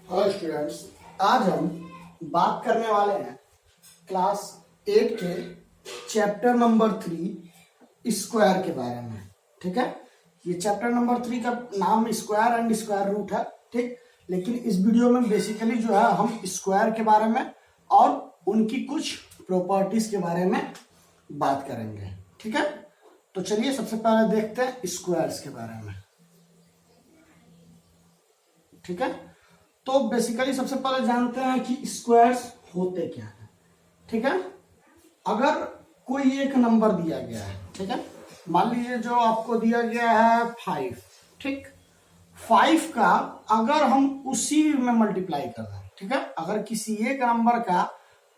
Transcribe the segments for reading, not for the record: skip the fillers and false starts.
Hello students, आज हम बात करने वाले हैं क्लास 8 के चैप्टर नंबर 3 स्क्वायर के बारे में। ठीक है, ये चैप्टर नंबर 3 का नाम स्क्वायर एंड स्क्वायर रूट है। ठीक, लेकिन इस वीडियो में बेसिकली जो है हम स्क्वायर के बारे में और उनकी कुछ प्रॉपर्टीज के बारे में बात करेंगे। ठीक है, तो चलिए सबसे पहले देखते हैं स्क्वायर्स के बारे में। ठीक है, तो बेसिकली सबसे पहले जानते हैं कि स्क्वायर्स होते क्या हैं। ठीक है, अगर कोई एक नंबर दिया गया है, ठीक है, मान लीजिए जो आपको दिया गया है 5। ठीक, 5 का अगर हम उसी में मल्टीप्लाई कर दें, ठीक है, अगर किसी एक नंबर का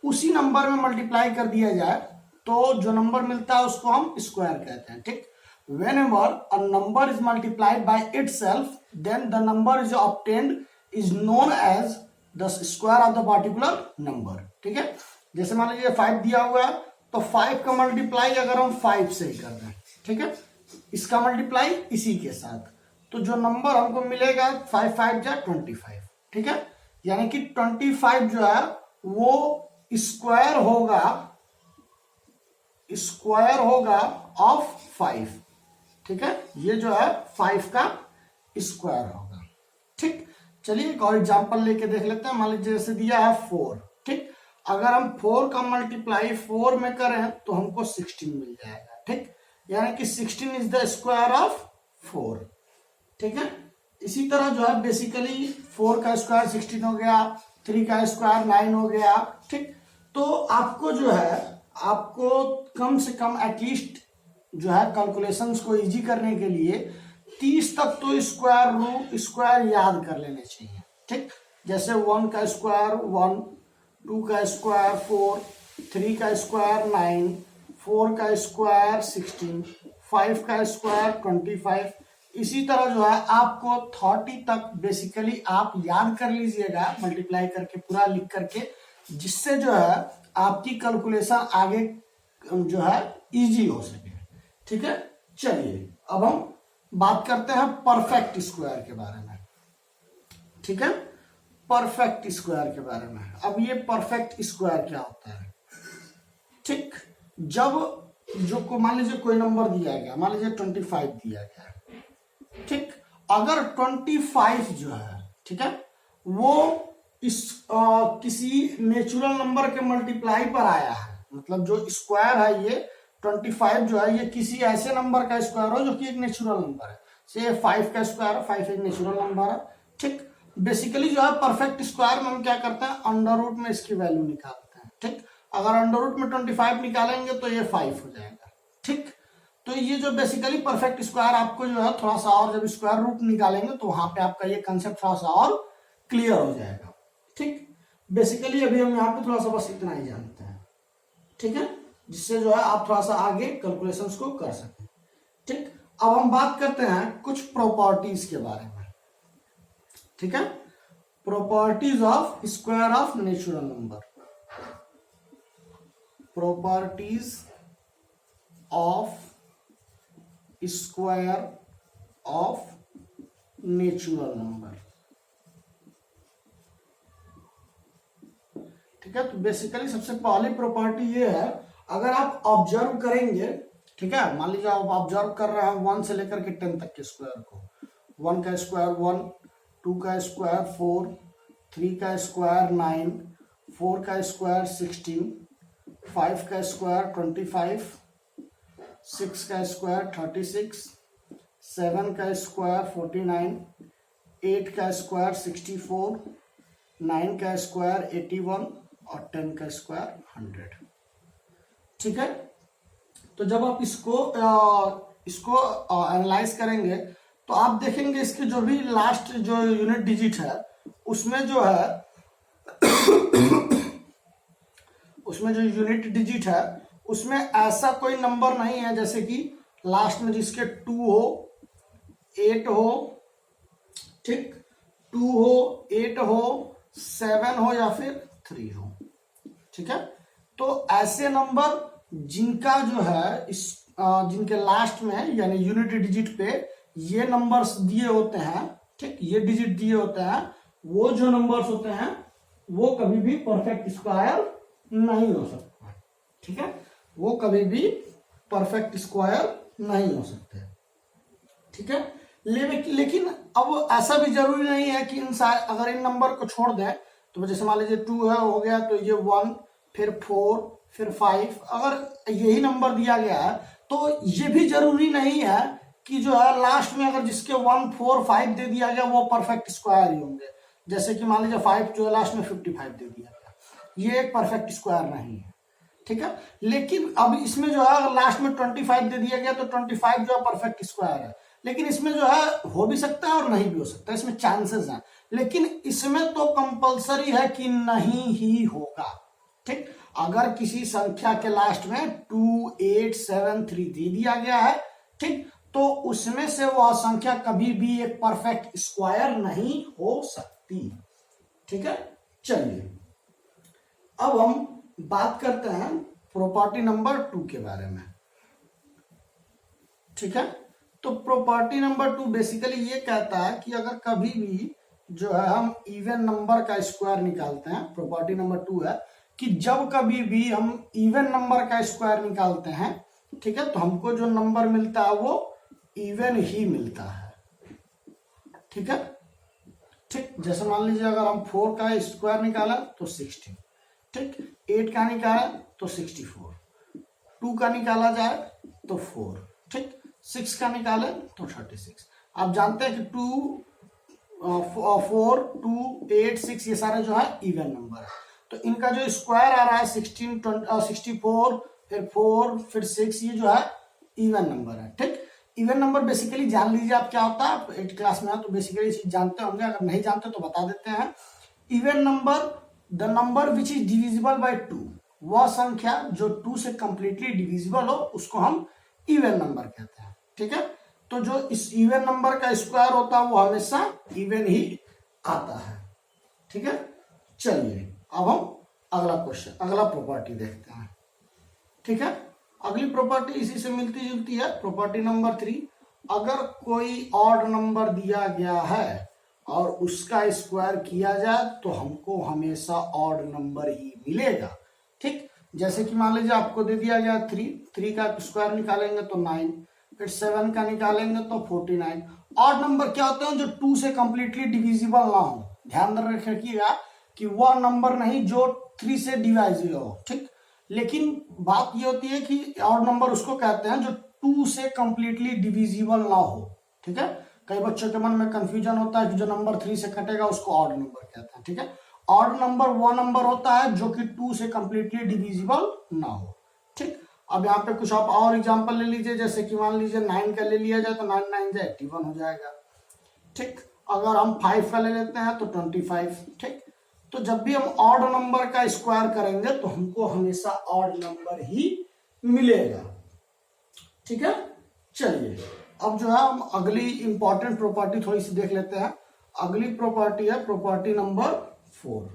उसी नंबर में मल्टीप्लाई कर दिया जाए तो जो नंबर मिलता है उसको हम स्क्वायर कहते हैं। ठीक, whenever a number is multiplied by itself then the number is obtained is known as the square of the particular number। ठीक है, जैसे मान लीजिए 5 दिया हुआ है तो 5 का मल्टीप्लाई अगर हम 5 से ही कर दें, ठीक है, इसका मल्टीप्लाई इसी के साथ, तो जो नंबर हमको मिलेगा 5 5 जा 25। ठीक है, यानी कि 25 जो है वो स्क्वायर होगा ऑफ 5। ठीक है, ये जो है 5 का स्क्वायर होगा। ठीक, चलिए एक और एग्जांपल लेके देख लेते हैं। मान लीजिए जैसे दिया है 4। ठीक, अगर हम 4 का मल्टीप्लाई 4 में करें तो हमको 16 मिल जाएगा। ठीक, यानी कि 16 इज द स्क्वायर ऑफ 4। ठीक है, इसी तरह जो है बेसिकली 4 का स्क्वायर 16 हो गया, 3 का स्क्वायर 9 हो गया। ठीक, तो आपको जो है आपको कम से कम एटलीस्ट जो है कैलकुलेशंस को इजी करने के लिए 30 तक तो स्क्वायर याद कर लेने चाहिए। ठीक, जैसे 1 का स्क्वायर 1, 2 का स्क्वायर 4, 3 का स्क्वायर 9, 4 का स्क्वायर 16, 5 का स्क्वायर 25। इसी तरह जो है आपको 30 तक बेसिकली आप याद कर लीजिएगा मल्टीप्लाई करके, पूरा लिख करके, जिससे जो है आपकी कैलकुलेशन आगे जो है इजी हो सके। ठीक है, चलिए अब हम बात करते हैं परफेक्ट स्क्वायर के बारे में। ठीक है, परफेक्ट स्क्वायर के बारे में। अब ये परफेक्ट स्क्वायर क्या होता है? ठीक, जब जो को मान लीजिए कोई नंबर दिया गया, मान लीजिए 25 दिया गया है। ठीक, अगर 25 जो है, ठीक है, वो किसी नेचुरल नंबर के मल्टीप्लाई पर आया है, मतलब जो स्क्वायर है ये 25 जो है ये किसी ऐसे नंबर का स्क्वायर हो जो कि एक नेचुरल नंबर है। से 5 का स्क्वायर है, 5 एक नेचुरल नंबर है। ठीक, बेसिकली जो है परफेक्ट स्क्वायर में हम क्या करते हैं, अंडर रूट में इसकी वैल्यू निकालते हैं। ठीक, अगर अंडर रूट में 25 निकालेंगे तो ये 5 हो जाएगा। ठीक, तो ये जो बेसिकली परफेक्ट स्क्वायर आपको जो है थोड़ा सा और जब स्क्वायर रूट निकालेंगे तो वहां पे आपका ये कंसेप्ट थोड़ा सा और क्लियर हो जाएगा। ठीक, बेसिकली अभी हम यहाँ पे थोड़ा सा बस इतना ही जानते हैं। ठीक है, जिससे जो है आप थोड़ा सा आगे कैलकुलेशंस को कर सकें। ठीक, अब हम बात करते हैं कुछ प्रॉपर्टीज के बारे में। ठीक है, properties of square of natural number. Properties of square of natural number. ठीक है, तो बेसिकली सबसे पहली प्रॉपर्टी ये है, अगर आप ऑब्जर्व करेंगे, ठीक है, मान लीजिए आप ऑब्जर्व कर रहे हैं 1 से लेकर के 10 तक के स्क्वायर को। 1 का स्क्वायर 1, 2 का स्क्वायर 4, 3 का स्क्वायर 9, 4 का स्क्वायर 16, 5 का स्क्वायर 25, 6 का स्क्वायर 36, 7 का स्क्वायर 49, 8 का स्क्वायर 64, 9 का स्क्वायर 81 और 10 का स्क्वायर 100। ठीक है, तो जब आप इसको एनालाइज करेंगे तो आप देखेंगे इसके जो भी लास्ट जो यूनिट डिजिट है उसमें जो है उसमें जो यूनिट डिजिट है उसमें ऐसा कोई नंबर नहीं है जैसे कि लास्ट में जिसके 2 हो, 8 हो, ठीक, 2 हो, 8 हो, 7 हो या फिर 3 हो। ठीक है, तो ऐसे नंबर जिनका जो है जिनके लास्ट में यानी यूनिट डिजिट पे ये नंबर्स दिए होते हैं, ठीक, ये डिजिट दिए होते हैं, वो जो नंबर्स होते हैं वो कभी भी परफेक्ट स्क्वायर नहीं हो सकते, ठीक है, वो कभी भी परफेक्ट स्क्वायर नहीं हो सकते, ठीक है। लेकिन अब ऐसा भी जरूरी नहीं है कि अगर इन नंबर को छोड़ दें तो जैसे मान लीजिए 2 है हो गया, तो ये 1 फिर 4 फिर 5, अगर यही नंबर दिया गया है तो ये भी जरूरी नहीं है कि जो है लास्ट में अगर जिसके 1 4 5 दे दिया गया वो परफेक्ट स्क्वायर ही होंगे। जैसे कि मान लीजिए 5 जो है लास्ट में 55 दे दिया गया, ये एक परफेक्ट स्क्वायर नहीं है, ठीक है। लेकिन अब इसमें जो है अगर लास्ट में 25 दे दिया गया तो 25 जो है परफेक्ट स्क्वायर है, लेकिन इसमें जो है हो भी सकता है और नहीं भी हो सकता है, इसमें चांसेस हैं, लेकिन इसमें तो कंपलसरी है कि नहीं ही होगा, ठीक। अगर किसी संख्या के लास्ट में 2 8 7 3 दे दिया गया है, ठीक, तो उसमें से वह संख्या कभी भी एक परफेक्ट स्क्वायर नहीं हो सकती, ठीक है। चलिए अब हम बात करते हैं प्रॉपर्टी नंबर 2 के बारे में, ठीक है। तो प्रॉपर्टी नंबर 2 बेसिकली ये कहता है कि अगर कभी भी जो है हम इवन नंबर का स्क्वायर निकालते हैं, प्रॉपर्टी नंबर 2 है कि जब कभी भी हम इवन नंबर का स्क्वायर निकालते हैं, ठीक है, तो हमको जो नंबर मिलता है वो इवन ही मिलता है, ठीक है, ठीक। जैसे मान लीजिए अगर हम 4 का स्क्वायर निकाला तो 16, ठीक, 8 का निकाला तो 64, 2 का निकाला जाए तो 4, ठीक, 6 का निकाले तो 36। आप जानते हैं कि 2 4 2 8 6 ये सारे जो है इवन नंबर है, तो इनका जो स्क्वायर आ रहा है 16 64 फिर 4 फिर 6, ये जो है इवन नंबर है, ठीक। इवन नंबर बेसिकली जान लीजिए आप क्या होता है, आप 8th क्लास में है तो बेसिकली चीज जानते होंगे, अगर नहीं जानते तो बता देते हैं। Even number the number which is divisible by 2, वह संख्या जो 2 से कंप्लीटली डिविजिबल हो उसको हम इवन नंबर कहते हैं, ठीक है। तो जो इस इवन नंबर का स्क्वायर होता है वो हमेशा इवन ही आता है, ठीक है। चलिए अब हम अगला क्वेश्चन, अगला प्रॉपर्टी देखते हैं, ठीक है। अगली प्रॉपर्टी इसी से मिलती जुलती है, प्रॉपर्टी नंबर 3। अगर कोई ऑड नंबर दिया गया है और उसका स्क्वायर किया जाए तो हमको हमेशा ऑड नंबर ही मिलेगा, ठीक। जैसे कि मान लीजिए आपको दे दिया गया 3 का स्क्वायर निकालेंगे तो 9, फिर 7 का निकालेंगे तो 49। ऑड नंबर क्या होते हैं, जो 2 से कंप्लीटली डिविजिबल ना हो, ध्यान रखिएगा कि वह नंबर नहीं जो 3 से डिवाइजिबल हो, ठीक। लेकिन बात ये होती है कि ऑड नंबर उसको कहते हैं जो 2 से कंप्लीटली डिविजिबल ना हो, ठीक है। कई बच्चों के मन में कंफ्यूजन होता है कि जो नंबर 3 से कटेगा उसको ऑड नंबर कहते हैं, ठीक है। ऑड नंबर वो नंबर होता है जो कि 2 से कंप्लीटली डिविजिबल ना हो, ठीक। अब यहाँ पे कुछ आप और एग्जांपल ले लीजिए, जैसे कि मान लीजिए 9 का ले लिया जाए तो 9 9 जाए 81 हो जाएगा, ठीक। अगर हम 5 का ले लेते हैं तो 25, ठीक। तो जब भी हम ऑड नंबर का स्क्वायर करेंगे तो हमको हमेशा ऑड नंबर ही मिलेगा, ठीक है। चलिए अब जो है हम अगली इंपॉर्टेंट प्रॉपर्टी थोड़ी सी देख लेते हैं। अगली प्रॉपर्टी है प्रॉपर्टी नंबर 4,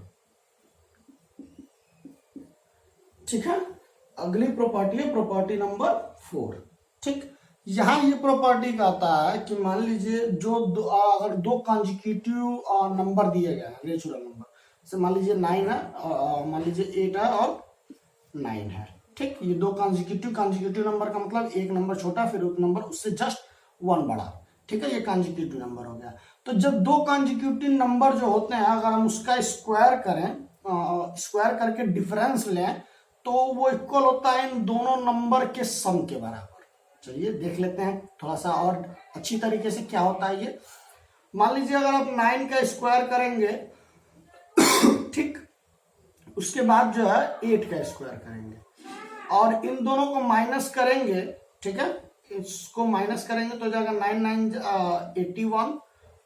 ठीक है। अगली प्रॉपर्टी है प्रॉपर्टी नंबर 4, ठीक। यहां ये प्रॉपर्टी कहता है कि मान लीजिए जो अगर 2 कॉन्जिक्यूटिव नंबर दिए गए हैं, नेचुरल नंबर, जैसे मान लीजिए 9 है और मान लीजिए 8 है और 9 है, ठीक। ये 2 कॉन्जिक्यूटिव नंबर का मतलब एक नंबर छोटा फिर एक नंबर उससे जस्ट 1 बड़ा, ठीक है, ये कॉन्जिक्यूटिव नंबर हो गया। तो जब 2 कॉन्जिक्यूटिव नंबर जो होते हैं अगर हम उसका स्क्वायर करें, स्क्वायर करके डिफरेंस लें तो वो इक्वल होता है इन दोनों नंबर के सम के बराबर। चलिए देख लेते हैं थोड़ा सा और अच्छी तरीके से क्या होता है ये। मान लीजिए अगर आप 9 का स्क्वायर करेंगे, ठीक, उसके बाद जो है 8 का स्क्वायर करेंगे और इन दोनों को माइनस करेंगे, ठीक है, इसको माइनस करेंगे तो जाएगा 9 9 81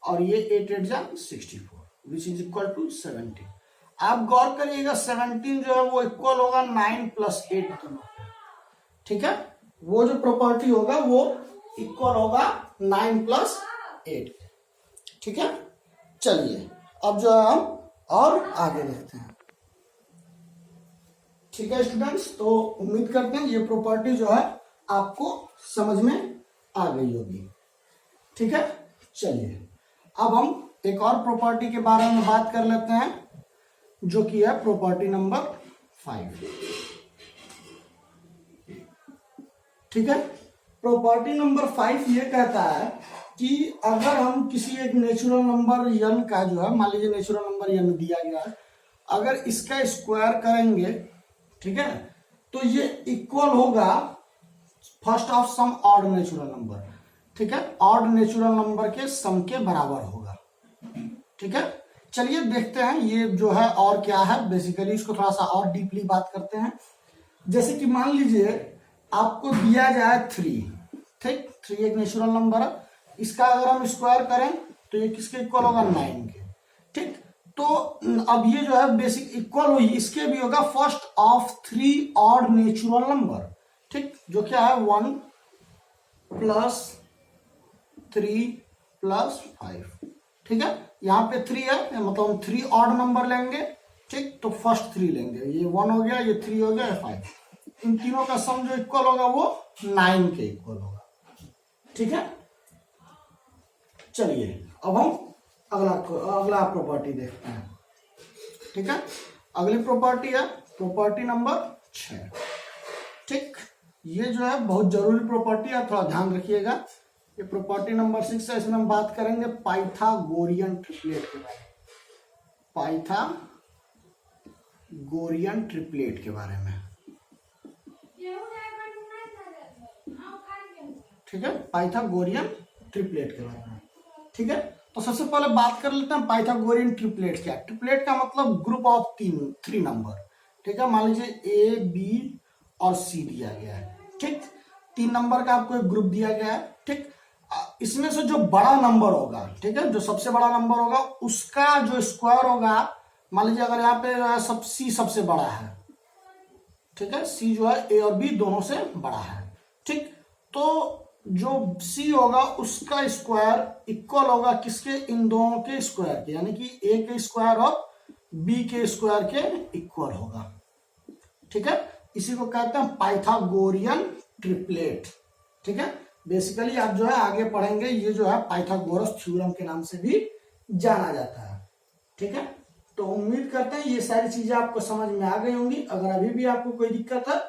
और ये 8 8 जा 64 विच इज इक्वल टू 17। आप गौर करिएगा 17 जो है वो इक्वल होगा 9 + 8 दोनों, ठीक है। वो जो प्रॉपर्टी होगा वो इक्वल होगा 9 + 8, ठीक है। चलिए अब जो है हम और आगे देखते हैं, ठीक है स्टूडेंट्स। तो उम्मीद करते हैं ये प्रॉपर्टी जो है आपको समझ में आ गई होगी, ठीक है। चलिए अब हम एक और प्रॉपर्टी के बारे में बात कर लेते हैं, जो कि है प्रॉपर्टी नंबर 5। ठीक है, प्रॉपर्टी नंबर 5 ये कहता है कि अगर हम किसी एक नेचुरल नंबर n का जो है, मान लीजिए नेचुरल नंबर n दिया गया है, अगर इसका स्क्वायर करेंगे, ठीक है, तो ये इक्वल होगा first of some odd natural number. ठीक है, ऑड नेचुरल नंबर के सम के बराबर होगा। ठीक है, चलिए देखते हैं ये जो है और क्या है। बेसिकली इसको थोड़ा सा और डीपली बात करते हैं। जैसे कि मान लीजिए आपको दिया जाए 3, ठीक, 3 एक नेचुरल नंबर है, इसका अगर हम स्क्वायर करें तो ये किसके इक्वल होगा, 9 के। ठीक, तो अब ये जो है बेसिक इक्वल हुई, इसके भी होगा first of 3 odd natural number. ठीक, जो क्या है 1 + 3 + 5। ठीक है, यहाँ पे 3 है, मतलब हम 3 ऑड नंबर लेंगे। ठीक, तो फर्स्ट 3 लेंगे, ये 1 हो गया, ये 3 हो गया, ये 5। इन तीनों का सम जो इक्वल होगा वो 9 के इक्वल होगा। ठीक है, चलिए अब हम अगला प्रॉपर्टी देखते हैं। ठीक है, अगली प्रॉपर्टी है प्रॉपर्टी नंबर 6। ठीक, ये जो है बहुत जरूरी प्रॉपर्टी है, थोड़ा ध्यान रखिएगा। ये प्रॉपर्टी नंबर 6 है, इसमें हम बात करेंगे पाइथागोरियन ट्रिपलेट के बारे में। पाइथागोरियन ट्रिपलेट के बारे में। ठीक है, पाइथागोरियन ट्रिपलेट के बारे में। ठीक है, तो सबसे पहले बात कर लेते हैं पाइथागोरियन ट्रिपलेट क्या है। ट्रिपलेट का मतलब ग्रुप ऑफ 3 नंबर। ठीक है, मान लीजिए A, B और C दिया गया है। ठीक, 3 नंबर का आपको एक ग्रुप दिया गया है। ठीक, इसमें से जो बड़ा नंबर होगा, ठीक है, जो सबसे बड़ा नंबर होगा उसका जो स्क्वायर होगा, मान लीजिए अगर यहाँ पे C सबसे बड़ा है, ठीक है, C जो है A और B दोनों से बड़ा है। ठीक, तो जो C होगा उसका स्क्वायर इक्वल होगा किसके, इन दोनों के स्क्वायर के, यानी कि A के स्क्वायर और B के स्क्वायर के इक्वल होगा। ठीक है, इसी को कहते हैं पाइथागोरियन ट्रिपलेट। ठीक है, बेसिकली आप जो है आगे पढ़ेंगे, ये जो है पाइथागोरस थ्योरम के नाम से भी जाना जाता है। ठीक है, तो उम्मीद करते हैं ये सारी चीजें आपको समझ में आ गई होंगी। अगर अभी भी आपको कोई दिक्कत है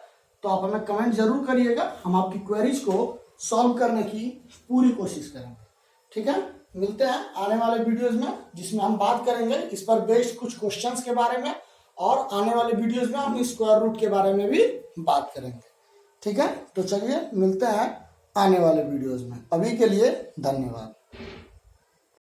तो आप हमें कमेंट जरूर करिएगा, हम आपकी क्वेरीज को सॉल्व करने की पूरी कोशिश करेंगे। ठीक है, मिलते हैं आने वाले वीडियोस में, जिसमें हम बात करेंगे इस पर बेस्ड कुछ क्वेश्चंस के बारे में, और आने वाले वीडियोस में हम स्क्वायर रूट के बारे में भी बात करेंगे। ठीक है, तो चलिए मिलते हैं आने वाले वीडियोस में। अभी के लिए धन्यवाद।